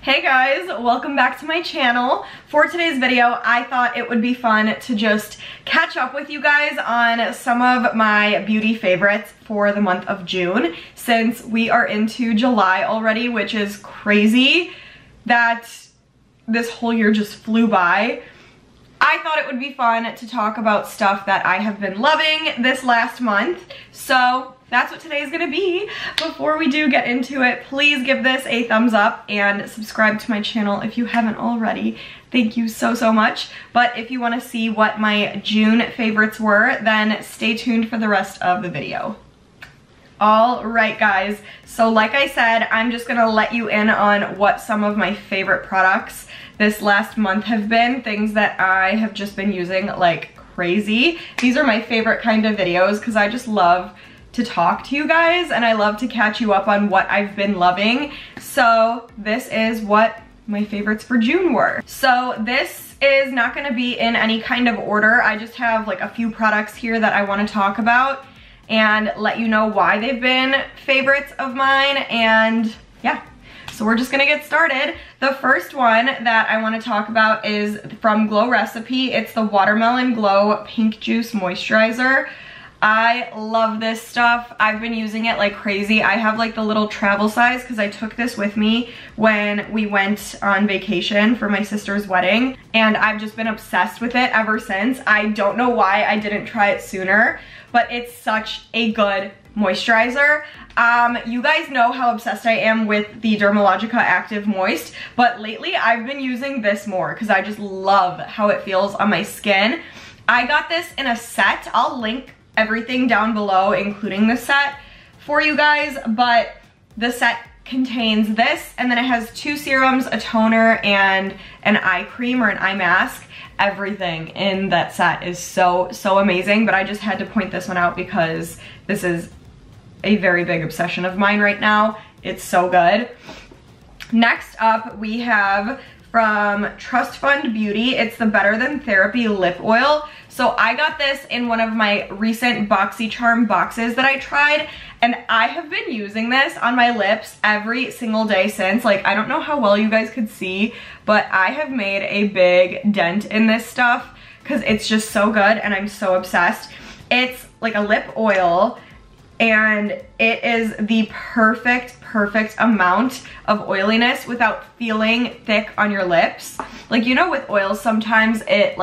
Hey guys, welcome back to my channel. For today's video, I thought it would be fun to just catch up with you guys on some of my beauty favorites for the month of June, since we are into July already, which is crazy that this whole year just flew by. I thought it would be fun to talk about stuff that I have been loving this last month, so that's what today is gonna be. Before we do get into it, please give this a thumbs up and subscribe to my channel if you haven't already. Thank you so much. But if you wanna see what my June favorites were, then stay tuned for the rest of the video. All right guys, so like I said, I'm just gonna let you in on what some of my favorite products this last month have been, things that I have just been using like crazy. These are my favorite kind of videos because I just love to talk to you guys and I love to catch you up on what I've been loving. So this is what my favorites for June were. So this is not gonna be in any kind of order. I just have like a few products here that I wanna talk about and let you know why they've been favorites of mine, and yeah. So we're just gonna get started. The first one that I wanna talk about is from Glow Recipe. It's the Watermelon Glow Pink Juice Moisturizer. I love this stuff. I've been using it like crazy. I have like the little travel size because I took this with me when we went on vacation for my sister's wedding, and I've just been obsessed with it ever since. I don't know why I didn't try it sooner, but it's such a good moisturizer. You guys know how obsessed I am with the Dermalogica Active Moist, but lately I've been using this more because I just love how it feels on my skin. I got this in a set. I'll link everything down below, including the set for you guys, but the set contains this, and then it has 2 serums, a toner, and an eye cream or an eye mask. Everything in that set is so amazing, but I just had to point this one out because this is a very big obsession of mine right now. It's so good. Next up, we have from Trust Fund Beauty. It's the Better Than Therapy Lip Oil. So I got this in one of my recent BoxyCharm boxes that I tried, and I have been using this on my lips every single day since. Like, I don't know how well you guys could see, but I have made a big dent in this stuff because it's just so good and I'm so obsessed. It's like a lip oil, and it is the perfect amount of oiliness without feeling thick on your lips. Like, you know, with oils sometimes it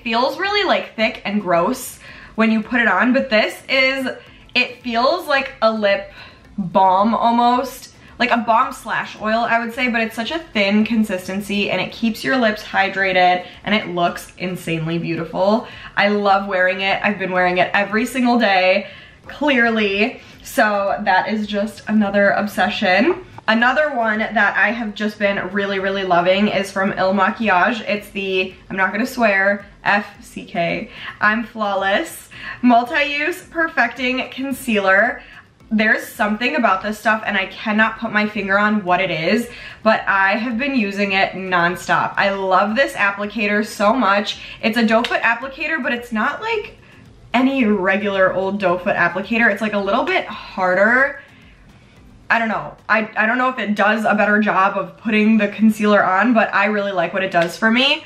feels really like thick and gross when you put it on, but it feels like a lip balm almost, like a balm slash oil I would say, but it's such a thin consistency and it keeps your lips hydrated and it looks insanely beautiful. I love wearing it. I've been wearing it every single day, clearly. So that is just another obsession. Another one that I have just been really loving is from Ilmaquillage. It's the, I'm not gonna swear, FCK, I'm Flawless Multi-Use Perfecting Concealer. There's something about this stuff and I cannot put my finger on what it is, but I have been using it nonstop. I love this applicator so much. It's a doe foot applicator, but it's not like any regular old doe foot applicator. It's like a little bit harder. I don't know. I don't know if it does a better job of putting the concealer on, but I really like what it does for me.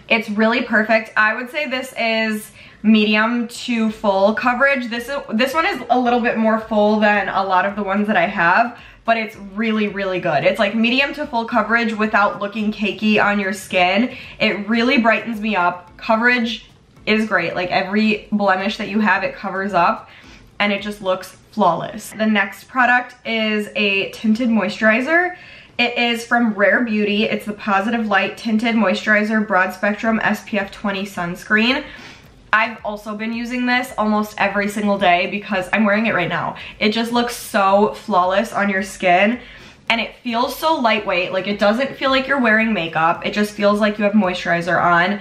It's really perfect. I would say this is medium to full coverage. This one is a little bit more full than a lot of the ones that I have, but it's really good. It's like medium to full coverage without looking cakey on your skin. It really brightens me up. Coverage is great. Like, every blemish that you have, it covers up and it just looks flawless. The next product is a tinted moisturizer. It is from Rare Beauty. It's the Positive Light Tinted Moisturizer Broad Spectrum SPF 20 Sunscreen. I've also been using this almost every single day because I'm wearing it right now. It just looks so flawless on your skin and it feels so lightweight. Like, it doesn't feel like you're wearing makeup. It just feels like you have moisturizer on.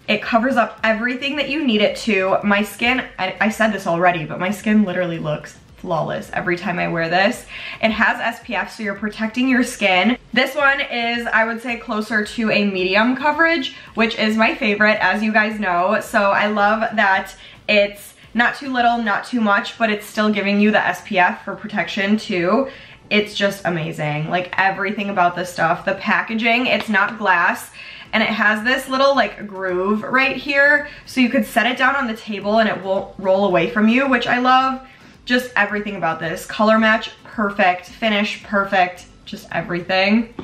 It covers up everything that you need it to. My skin, I said this already, but my skin literally looks flawless every time I wear this. It has SPF, so you're protecting your skin. This one is, I would say, closer to a medium coverage, which is my favorite, as you guys know. So I love that it's not too little, not too much, but it's still giving you the SPF for protection too. it's just amazing. Like everything about this stuff. The packaging, it's not glass, and it has this little like groove right here, so you could set it down on the table and it won't roll away from you, which I love. Just everything about this. Color match, perfect. Finish, perfect. Just everything.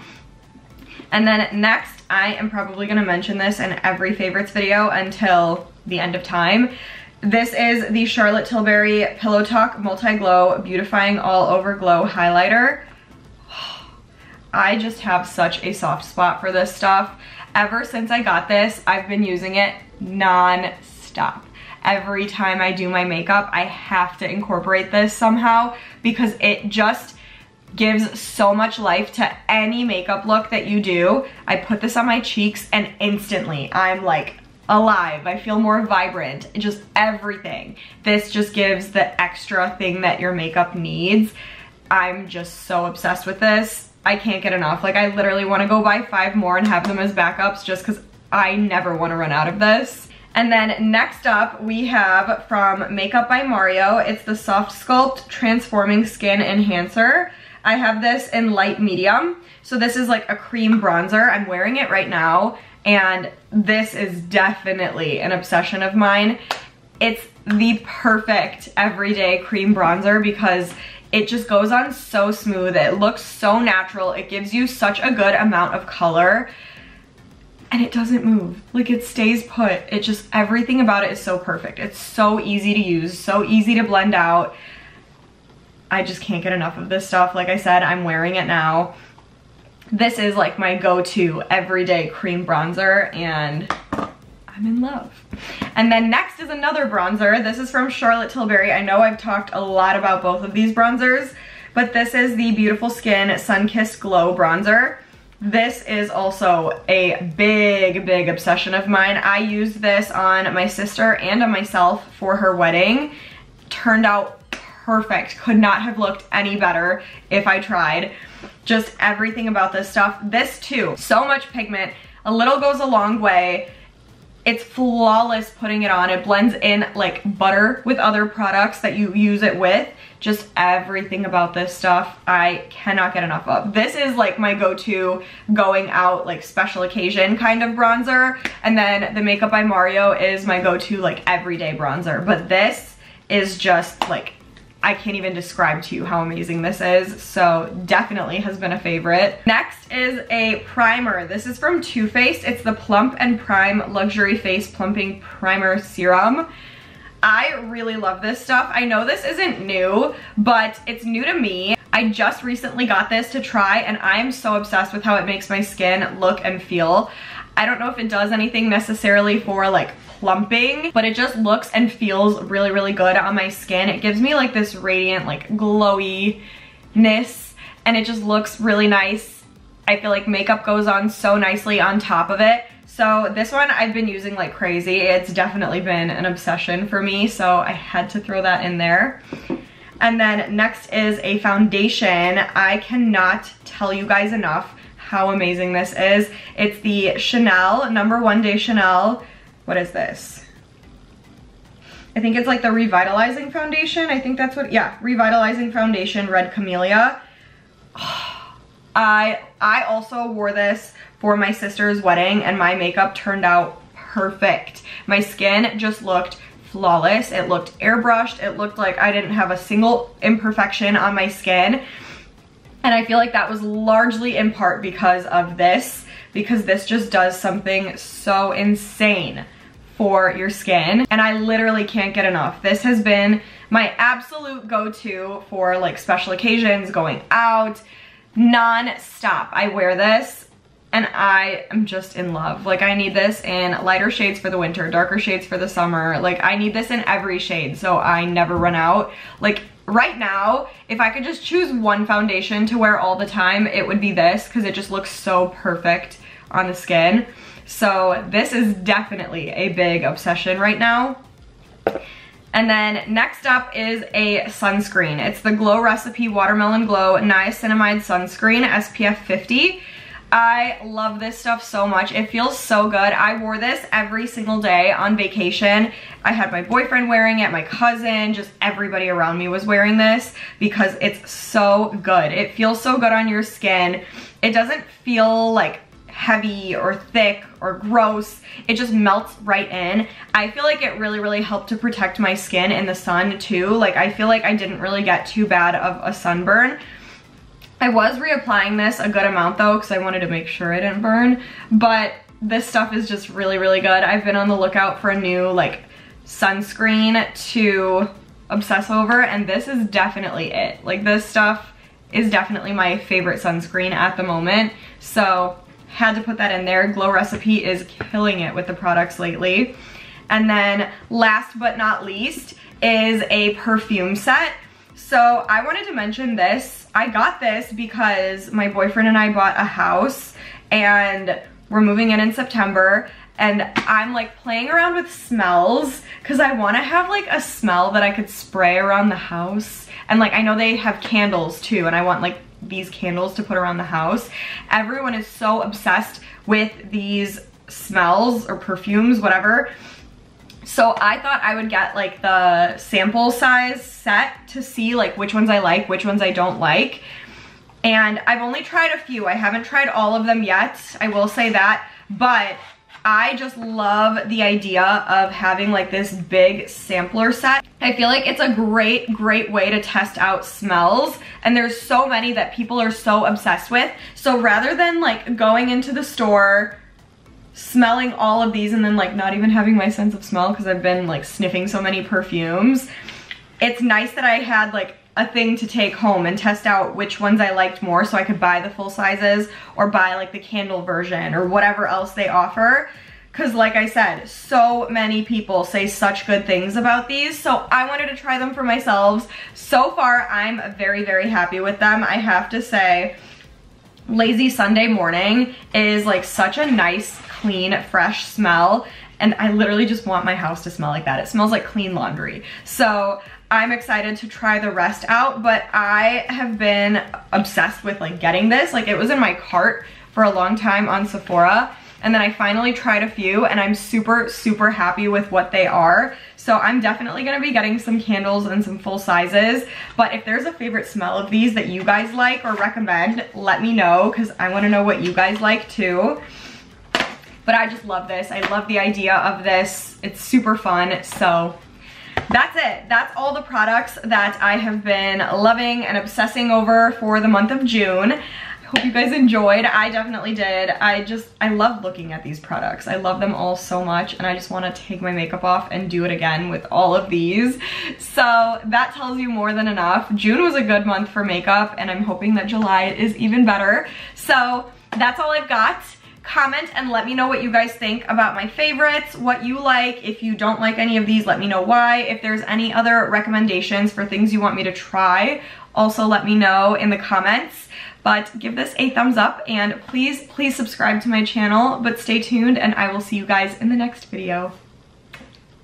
And then next, I am probably gonna mention this in every favorites video until the end of time. This is the Charlotte Tilbury Pillow Talk Multi-Glow Beautifying All Over Glow Highlighter. I just have such a soft spot for this stuff. Ever since I got this, I've been using it non-stop. Every time I do my makeup, I have to incorporate this somehow because it just gives so much life to any makeup look that you do. I put this on my cheeks and instantly I'm like alive. I feel more vibrant, just everything. This just gives the extra thing that your makeup needs. I'm just so obsessed with this. I can't get enough. Like I literally want to go buy 5 more and have them as backups just because I never want to run out of this. And then next up we have from Makeup by Mario. It's the Soft Sculpt Transforming Skin Enhancer. I have this in light medium. So this is like a cream bronzer. I'm wearing it right now and this is definitely an obsession of mine. It's the perfect everyday cream bronzer because it just goes on so smooth. It looks so natural. It gives you such a good amount of color and it doesn't move. Like it stays put. It just, everything about it is so perfect. It's so easy to use, so easy to blend out. I just can't get enough of this stuff. Like I said, I'm wearing it now. This is like my go-to everyday cream bronzer and I'm in love. And then next is another bronzer. This is from Charlotte Tilbury. I know I've talked a lot about both of these bronzers, but this is the Beautiful Skin Sun-Kissed Glow Bronzer. This is also a big, big obsession of mine. I used this on my sister and on myself for her wedding. Turned out perfect. Could not have looked any better if I tried. Just everything about this stuff. This too, so much pigment. A little goes a long way. It's flawless putting it on. It blends in like butter with other products that you use it with. Just everything about this stuff I cannot get enough of. This is like my go-to going out like special occasion kind of bronzer. And then the Makeup by Mario is my go-to like everyday bronzer. But this is just like, I can't even describe to you how amazing this is. So definitely has been a favorite. Next is a primer. This is from Too Faced. It's the Plump and Prime Luxury Face Plumping Primer Serum. I really love this stuff. I know this isn't new, but it's new to me. I just recently got this to try and I am so obsessed with how it makes my skin look and feel. I don't know if it does anything necessarily for like plumping, but it just looks and feels really, really good on my skin. It gives me like this radiant, like glowiness, and it just looks really nice. I feel like makeup goes on so nicely on top of it. So this one I've been using like crazy. It's definitely been an obsession for me, so I had to throw that in there. And then next is a foundation. I cannot tell you guys enough how amazing this is. It's the Chanel No. 1 Day Chanel. What is this? I think it's like the Revitalizing Foundation. I think that's what, yeah, Revitalizing Foundation Red Camellia. I also wore this for my sister's wedding and my makeup turned out perfect. My skin just looked flawless. It looked airbrushed. It looked like I didn't have a single imperfection on my skin. And I feel like that was largely in part because of this, because this just does something so insane for your skin. And I literally can't get enough. This has been my absolute go-to for like special occasions, going out, non-stop. I wear this and I am just in love. Like I need this in lighter shades for the winter, darker shades for the summer. Like I need this in every shade so I never run out. Like right now, if I could just choose one foundation to wear all the time, it would be this because it just looks so perfect on the skin. So this is definitely a big obsession right now. And then next up is a sunscreen. It's the Glow Recipe Watermelon Glow Niacinamide Sunscreen SPF 50. I love this stuff so much. It feels so good. I wore this every single day on vacation. I had my boyfriend wearing it, my cousin, just everybody around me was wearing this because it's so good. It feels so good on your skin. It doesn't feel like heavy or thick or gross. It just melts right in. I feel like it really helped to protect my skin in the sun too. Like I feel like I didn't really get too bad of a sunburn. I was reapplying this a good amount though because I wanted to make sure I didn't burn, but this stuff is just really good. I've been on the lookout for a new like sunscreen to obsess over, and this is definitely it. Like this stuff is definitely my favorite sunscreen at the moment, so had to put that in there. Glow Recipe is killing it with the products lately. And then last but not least is a perfume set. So I wanted to mention this. I got this because my boyfriend and I bought a house and we're moving in September, and I'm like playing around with smells because I want to have like a smell that I could spray around the house. And like I know they have candles too, and I want like these candles to put around the house. Everyone is so obsessed with these smells or perfumes, whatever. So I thought I would get like the sample size set to see like which ones I like, which ones I don't like. And I've only tried a few. I haven't tried all of them yet, I will say that, but I just love the idea of having like this big sampler set. I feel like it's a great way to test out smells, and there's so many that people are so obsessed with. So rather than like going into the store, smelling all of these and then like not even having my sense of smell because I've been like sniffing so many perfumes, it's nice that I had like a thing to take home and test out which ones I liked more so I could buy the full sizes or buy like the candle version or whatever else they offer. Because like I said, so many people say such good things about these, so I wanted to try them for myself. So far, I'm very happy with them. I have to say, Lazy Sunday Morning is like such a nice, clean, fresh smell, and I literally just want my house to smell like that. It smells like clean laundry. So I'm excited to try the rest out, but I have been obsessed with like getting this. Like it was in my cart for a long time on Sephora, and then I finally tried a few and I'm super happy with what they are. So I'm definitely gonna be getting some candles and some full sizes. But if there's a favorite smell of these that you guys like or recommend, let me know because I wanna know what you guys like too. But I just love this. I love the idea of this. It's super fun. So that's it. That's all the products that I have been loving and obsessing over for the month of June. Hope you guys enjoyed. I definitely did. I love looking at these products. I love them all so much, and I just want to take my makeup off and do it again with all of these. So that tells you more than enough. June was a good month for makeup, and I'm hoping that July is even better. So that's all I've got. Comment and let me know what you guys think about my favorites, what you like. If you don't like any of these, let me know why. If there's any other recommendations for things you want me to try, also let me know in the comments. But give this a thumbs up, and please subscribe to my channel. But stay tuned, and I will see you guys in the next video.